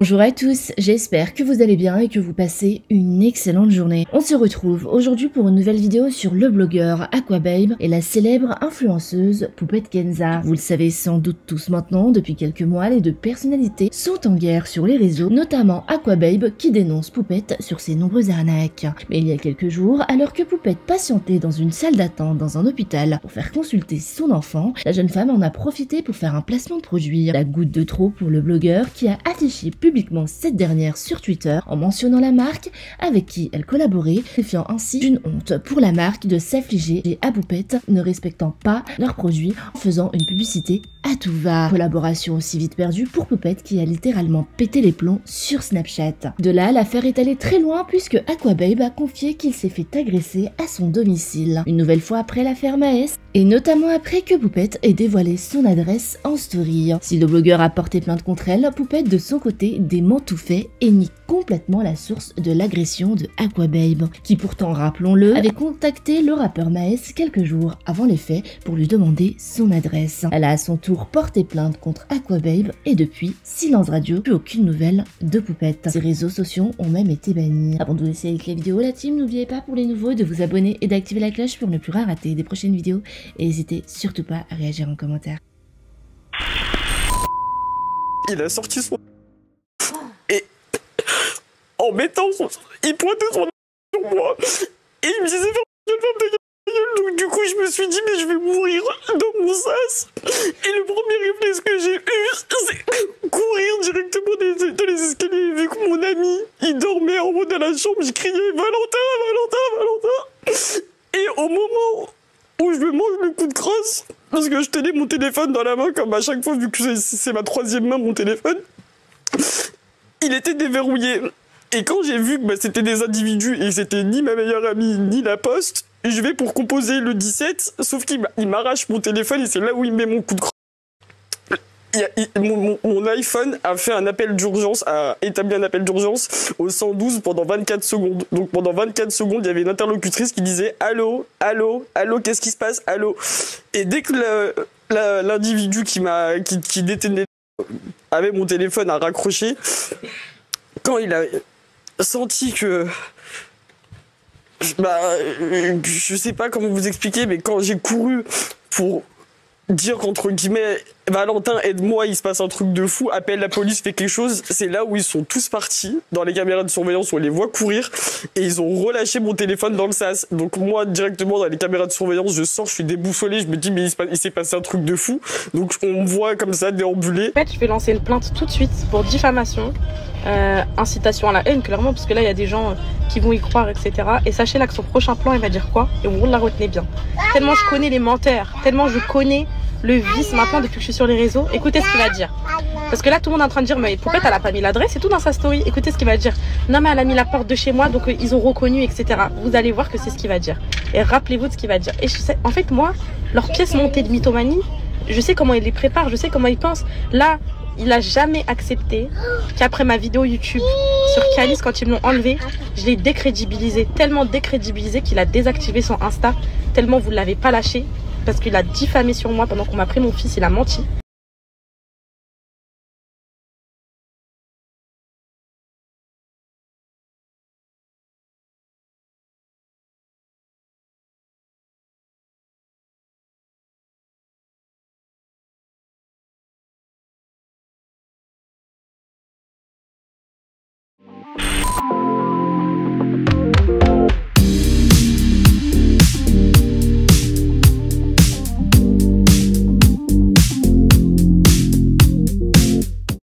Bonjour à tous, j'espère que vous allez bien et que vous passez une excellente journée. On se retrouve aujourd'hui pour une nouvelle vidéo sur le blogueur Aquababe et la célèbre influenceuse Poupette Kenza. Vous le savez sans doute tous maintenant, depuis quelques mois, les deux personnalités sont en guerre sur les réseaux, notamment Aquababe qui dénonce Poupette sur ses nombreuses arnaques. Mais il y a quelques jours, alors que Poupette patientait dans une salle d'attente dans un hôpital pour faire consulter son enfant, la jeune femme en a profité pour faire un placement de produit. La goutte de trop pour le blogueur qui a affiché publiquement cette dernière sur Twitter en mentionnant la marque avec qui elle collaborait, qualifiant ainsi d'une honte pour la marque de s'affliger à Poupette ne respectant pas leurs produits en faisant une publicité à tout va. Collaboration aussi vite perdue pour Poupette qui a littéralement pété les plombs sur Snapchat. De là, l'affaire est allée très loin puisque Aquababe a confié qu'il s'est fait agresser à son domicile. Une nouvelle fois après l'affaire Maës, et notamment après que Poupette ait dévoilé son adresse en story. Si le blogueur a porté plainte contre elle, Poupette de son côté dément tout fait et nie complètement la source de l'agression de Aquababe, qui pourtant, rappelons-le, avait contacté le rappeur Maës quelques jours avant les faits pour lui demander son adresse. Elle a à son tour porté plainte contre Aquababe et depuis, silence radio, plus aucune nouvelle de Poupette. Ses réseaux sociaux ont même été bannis. Avant de vous laisser avec les vidéos, la team, n'oubliez pas pour les nouveaux de vous abonner et d'activer la cloche pour ne plus rien rater des prochaines vidéos et n'hésitez surtout pas à réagir en commentaire. Il a sorti son... Et en mettant son... Il pointait son... sur moi. Et il me disait ferme ta gueule. Donc du coup je me suis dit mais je vais mourir dans mon sas. Et le premier réflexe que j'ai eu c'est courir directement dans les escaliers. Vu que mon ami il dormait en haut de la chambre, je criais Valentin, Valentin, Valentin. Et au moment où je me mange le coup de crosse, parce que je tenais mon téléphone dans la main comme à chaque fois vu que c'est ma troisième main mon téléphone, il était déverrouillé. Et quand j'ai vu que c'était des individus et que c'était ni ma meilleure amie ni la poste, je vais pour composer le 17, sauf qu'il m'arrache mon téléphone et c'est là où il met mon coup de crosse. Mon iPhone a fait un appel d'urgence, a établi un appel d'urgence au 112 pendant 24 secondes. Donc pendant 24 secondes, il y avait une interlocutrice qui disait allô, allô, allô, qu'est-ce qui se passe, allô. Et dès que l'individu qui détenait avait mon téléphone à raccrocher, quand il a senti que je sais pas comment vous expliquer, mais quand j'ai couru pour dire qu'entre guillemets Valentin aide-moi, il se passe un truc de fou, appelle la police, fait quelque chose, c'est là où ils sont tous partis dans les caméras de surveillance où on les voit courir et ils ont relâché mon téléphone dans le sas. Donc moi directement dans les caméras de surveillance je sors, je suis déboussolé, je me dis mais il s'est passé un truc de fou, donc on me voit comme ça déambuler. En fait je vais lancer une plainte tout de suite pour diffamation, incitation à la haine clairement, parce que là il y a des gens qui vont y croire, etc. Et sachez là que son prochain plan il va dire quoi, et on la retenez bien. Tellement je connais les menteurs, tellement je connais le vice maintenant depuis que je suis sur les réseaux. Écoutez ce qu'il va dire. Parce que là tout le monde est en train de dire mais Poupette elle a pas mis l'adresse et tout dans sa story. Écoutez ce qu'il va dire. Non mais elle a mis la porte de chez moi donc ils ont reconnu, etc. Vous allez voir que c'est ce qu'il va dire. Et rappelez-vous de ce qu'il va dire. Et je sais, en fait moi, leur pièce montée de mythomanie, je sais comment ils les préparent, je sais comment ils pensent. Là, il a jamais accepté qu'après ma vidéo YouTube sur Calice, quand ils me l'ont enlevé, je l'ai décrédibilisé, tellement décrédibilisé qu'il a désactivé son Insta, tellement vous ne l'avez pas lâché, parce qu'il a diffamé sur moi pendant qu'on m'a pris mon fils, il a menti.